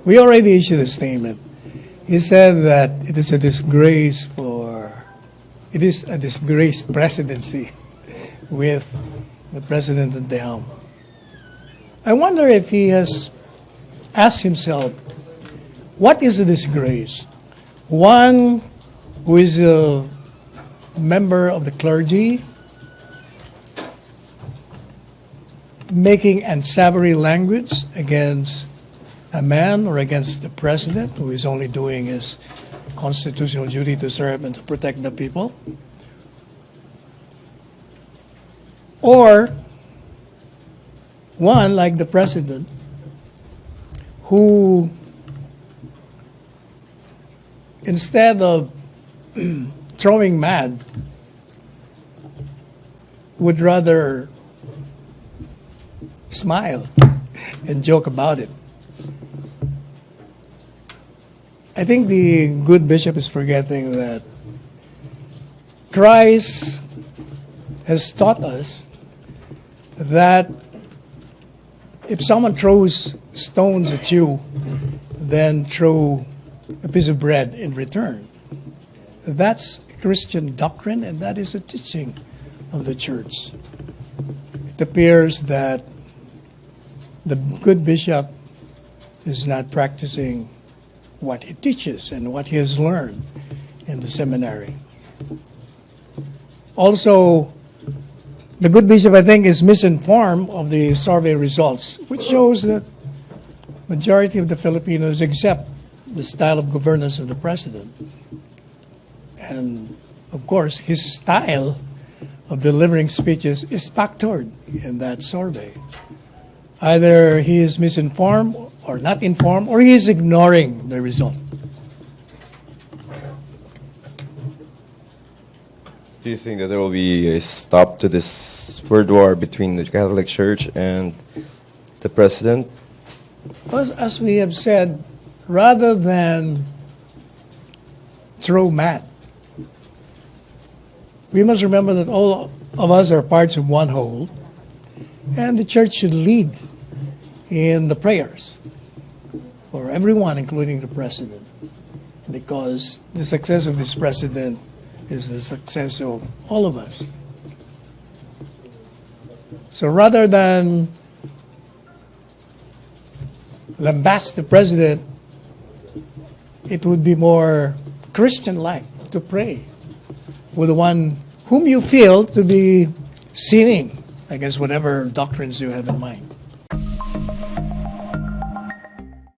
We already issued a statement. He said that it is a disgrace presidency with the president at the helm. I wonder if he has asked himself, what is a disgrace? One who is a member of the clergy making unsavory language against a man or against the president who is only doing his constitutional duty to serve and to protect the people? Or one like the president who, instead of throwing mad, would rather smile and joke about it. I think the good bishop is forgetting that Christ has taught us that if someone throws stones at you, then throw a piece of bread in return. That's Christian doctrine, and that is a teaching of the church. It appears that the good bishop is not practicing what he teaches and what he has learned in the seminary. Also, the good bishop, I think, is misinformed of the survey results, which shows that majority of the Filipinos accept the style of governance of the president. And, of course, his style of delivering speeches is factored in that survey. Either he is misinformed or not informed, or he is ignoring the result. Do you think that there will be a stop to this word war between the Catholic Church and the president? As we have said, rather than throw mad, we must remember that all of us are parts of one whole, and the church should lead in the prayers for everyone, including the president, because the success of this president is the success of all of us. So rather than lambast the president, it would be more Christian-like to pray with the one whom you feel to be sinning against whatever doctrines you have in mind.